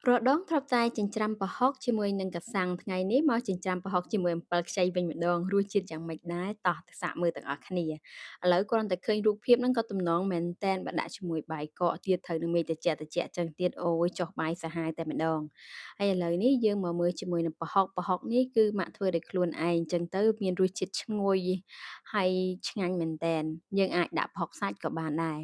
រដូងធ្លាប់តែចិញ្ច្រាំប្រហុកជាមួយនឹងកាសាំងថ្ងៃនេះមកចិញ្ច្រាំប្រហុកជាមួយអំពិលខ្ចីវិញម្ដងរសជាតិយ៉ាងម៉េចដែរតោះទៅសាកមើលទាំងអស់គ្នាឥឡូវគ្រាន់តែឃើញរូបភាពហ្នឹងក៏ទំនងមែនតែនបើដាក់ជាមួយបាយកកទៀតត្រូវនឹងមេត្រជាក់ចឹងទៀតអូយចុះបាយសាហាវតែម្ដងហើយឥឡូវនេះយើងមកមើលជាមួយនឹងប្រហុកនេះគឺម៉ាក់ធ្វើដោយខ្លួនឯងចឹងទៅមានរសជាតិឈ្ងុយហើយឆ្ងាញ់មែនតែនយើងអាចដាក់ប្រហុកសាច់ក៏បានដែរ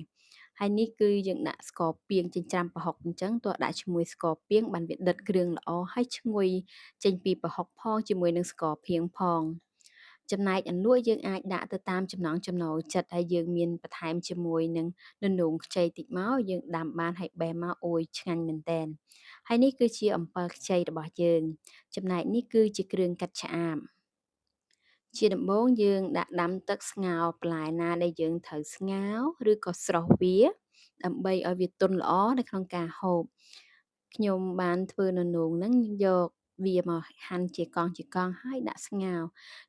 ហើយនេះគឺយើងដាក់ស្ករពាងចិញ្ច្រាំប្រហុកអញ្ចឹងទោះដាក់ជាមួយស្ករពាងបានវាដិតគ្រឿងល្អហើយឈ្ងុយចេញពីប្រហុកផងជាមួយនឹងស្ករពាងផងចំណែកអន្លក់យើងអាចដាក់ទៅតាមចំណង់ចំណូលចិត្តហើយយើងមានបន្ថែមជាមួយនឹងននោងខ្ចីតិចមកយើងដាំបានហើយបេះមកអូយឆ្ងាញ់មែនតែនហើយនេះគឺជាអំពិលខ្ចីរបស់យើងចំណែកនេះគឺជាគ្រឿងកាត់ឆ្អាប ជាដំបូងយើងដាក់ដាំទឹកស្ងោរបន្លែណាដែលយើងត្រូវស្ងោរឬក៏ស្រុះវាដើម្បីឲ្យវាទន់ល្អនៅក្នុងការហូបខ្ញុំបានធ្វើននោងហ្នឹងយកវាមកហាន់ជាកង់ហើយដាក់ស្ងោរ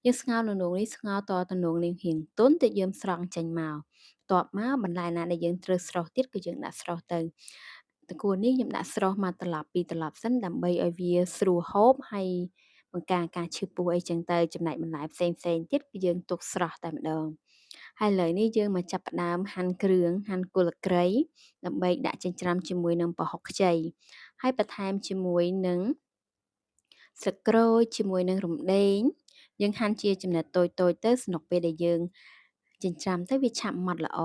យើងស្ងោរននោងនេះស្ងោរតទៅននោងនេះរៀងទន់ទើបយើងស្រង់ចេញមកបន្ទាប់មកបន្លែណាដែលយើងត្រូវស្រុះទៀតគឺយើងដាក់ស្រុះទៅតួនេះខ្ញុំដាក់ស្រុះមកត្រឡប់ពីរត្រឡប់សិនដើម្បីឲ្យវាស្រួលហូបហើយ បង្ការការឈឺពោះអីចឹងទៅចំណែកបន្លែផ្សេងទៀតគឺយើងទុកស្រស់តែម្ដងហើយឥឡូវនេះយើងមកចាប់ផ្ដើមហាន់គ្រឿងហាន់គល់គ្រៃដើម្បីដាក់ចិញ្ច្រាំជាមួយនឹងប្រហុកខ្ចីហើយបន្ថែមជាមួយនឹងស្លឹកក្រូចជាមួយនឹងរំដេងយើងហាន់ជាចំណិតតូចទៅស្នុកពេលដែលយើងចិញ្ច្រាំទៅវាឆាប់ម៉ដ្ឋល្អ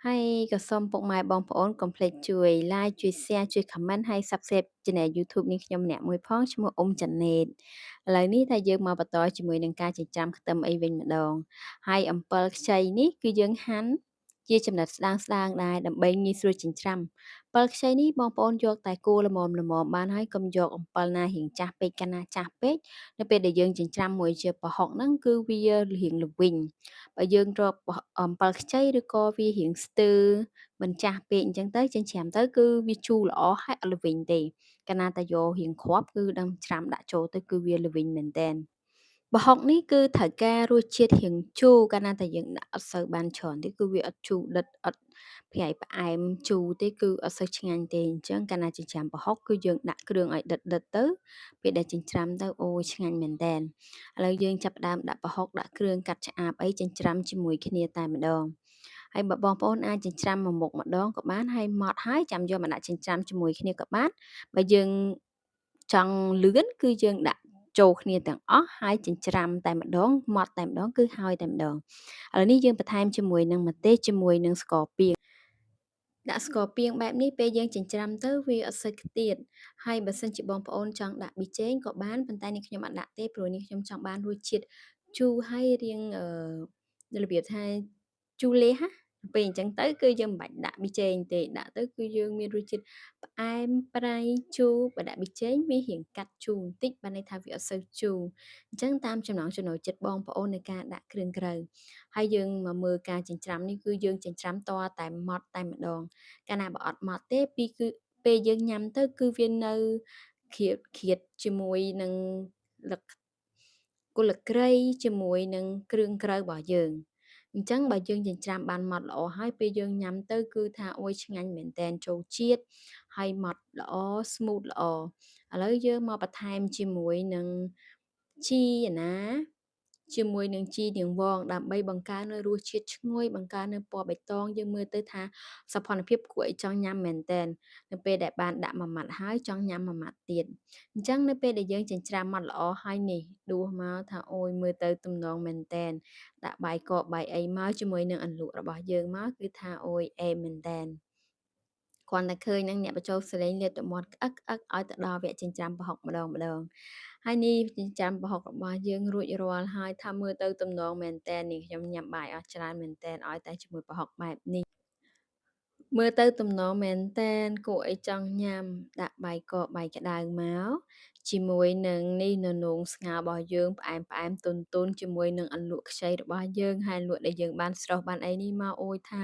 ហើយក៏សូមពុកម៉ែបងប្អូនកុំភ្លេចជួយ Like ជួយ Share ជួយ Comment ហើយ Subscribe ឆានែល YouTube នេះខ្ញុំម្នាក់មួយផងឈ្មោះអ៊ុំចាន់ណេតឥឡូវនេះថាយើងមកបន្តជាមួយនឹងការចិញ្ច្រាំខ្ទឹមអីវិញម្ដងហើយអំពិលខ្ចីនេះគឺយើងហាន់ជាចំណិតស្ដើងដែរដើម្បីងាយស្រួលចិញ្ច្រាំអំពិលខ្ចីនេះបងប្អូនយកតែគួរល្មមបានហើយកុំយកអំពិលណារៀងចាស់ពេកកាលណាចាស់ពេកនៅពេលដែលយើងចិញ្ច្រាំមួយជាប្រហុកហ្នឹងគឺវារៀងល្វីង បើយើងរកអំពិលខ្ចីឬក៏វារាងស្ទើរមិនចាស់ពេកអញ្ចឹងទៅចិញ្ច្រាំទៅគឺវាជូរល្អហើយអត់ល្វីងទេកាលណាតែយករាងគ្រាប់គឺដឹងច្រាំដាក់ចូលទៅគឺវាល្វីងមែនតែនប្រហុកនេះគឺត្រូវការរសជាតិរាងជូរកាលណាតែយើងដាក់អត់សូវបានច្រើនទេគឺវាអត់ជូរដិតអត់ប្រៃផ្អែមជូរទេគឺអត់សូវឆ្ងាញ់ទេអញ្ចឹងកាលណាចិញ្ច្រាំប្រហុកគឺយើងដាក់គ្រឿងឲ្យដិតទៅពេលដែលចិញ្ច្រាំទៅអូយឆ្ងាញ់មែនតែន ឥឡូវយើងចាប់ផ្ដើមដាក់ប្រហុកដាក់គ្រឿងកាត់ឆ្អាបអីចិញ្ច្រាំជាមួយគ្នាតែម្ដងហើយបើបងប្អូនអាចចិញ្ច្រាំមួយមុខម្ដងក៏បានហើយម៉ត់ហើយចាំយកមកដាក់ចិញ្ច្រាំជាមួយគ្នាក៏បានបើយើងចង់លឿនគឺយើងដាក់ចូលគ្នាទាំងអស់ហើយចិញ្ច្រាំតែម្ដងម៉ត់តែម្ដងគឺហើយតែម្ដងឥឡូវនេះយើងបន្ថែមជាមួយនឹងម្ទេសជាមួយនឹងស្ករពាងដាក់ស្ករពាងបែបនេះពេលយើងចិញ្ច្រាំទៅវាអត់សូវខ្ទាតហើយបើសិនជាបងប្អូនចង់ដាក់ប៊ីចេងក៏បានប៉ុន្តែនេះខ្ញុំអត់ដាក់ទេព្រោះនេះខ្ញុំចង់បានរសជាតិជូរហើយរាងរបៀបថាជូរលះណាពេលអញ្ចឹងទៅគឺយើងមិនបាច់ដាក់ប៊ីចេងទេដាក់ទៅគឺយើងមានរសជាតិផ្អែមប្រៃជូរបើដាក់ប៊ីចេងវារៀងកាត់ជូរបន្តិចបានន័យថាវាអត់សូវជូរអញ្ចឹងតាមចំណង់ចំណូលចិត្តបងប្អូននៃការដាក់គ្រឿងក្រៅហើយយើងមកមើលការចិញ្ច្រាំនេះគឺយើងចិញ្ច្រាំតតែម៉ត់តែម្ដង កាលណាបើអត់ម៉ត់ទេគឺពេលយើងញ៉ាំទៅគឺវានៅឃ្លាតជាមួយនឹងលឹកគល់គ្រៃជាមួយនឹងគ្រឿងក្រៅរបស់យើងអញ្ចឹងបើយើងចិញ្ច្រាំបានម៉ត់ល្អហើយពេលយើងញ៉ាំទៅគឺថាអូយឆ្ងាញ់មែនតែនចូលជាតិហើយម៉ត់ល្អ smooth ល្អឥឡូវយើងមកបន្ថែមជាមួយនឹងជីអាណាជាមួយនឹងជីនាងវងដើម្បីបង្កើននូវរសជាតិឈ្ងុយបង្កើននូវពណ៌បៃតងយើងមើលទៅថាសោភ័ណភាពគួរឲ្យចង់ញ៉ាំមែនតែននៅពេលដែលបានដាក់មួយម៉ាត់ហើយចង់ញ៉ាំមួយម៉ាត់ទៀតអញ្ចឹងនៅពេលដែលយើងចិញ្ច្រាំម៉ត់ល្អហើយនេះដួសមកថាអូយមើលទៅទំនងមែនតែនដាក់បាយកកបាយអីមកជាមួយនឹងអន្លក់របស់យើងមកគឺថាអូយអេមមែនតែនគ្រាន់តែឃើញនឹងអ្នកបញ្ចូលសលេងលាតទឹកមាត់ក្អឹកឲ្យទៅដល់វគ្គចិញ្ច្រាំប្រហុកម្ដងហើយនេះចិញ្ច្រាំប្រហុករបស់យើងរួចរាល់ហើយថាមើលទៅទំនងមែនតែននេះខ្ញុំញ៉ាំបាយអស់ច្រើនមែនតែនឲ្យតែជាមួយប្រហុកបែបនេះ មើលទៅទំនងមែនតែនគួរឲ្យចង់ញ៉ាំដាក់បាយកកបាយក្តៅមកជាមួយនឹងនេះននោងស្ងោររបស់យើងផ្អែមទន់ជាមួយនឹងអន្លក់ខ្ចីរបស់យើងហើយអន្លក់ដែលយើងបានស្រុះបានអីនេះមកអូយថា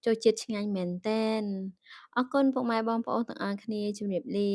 ចូលជាតិឆ្ងាញ់មែនតែនអរគុណពុកម៉ែបងប្អូនទាំងអស់គ្នាជំរាបលា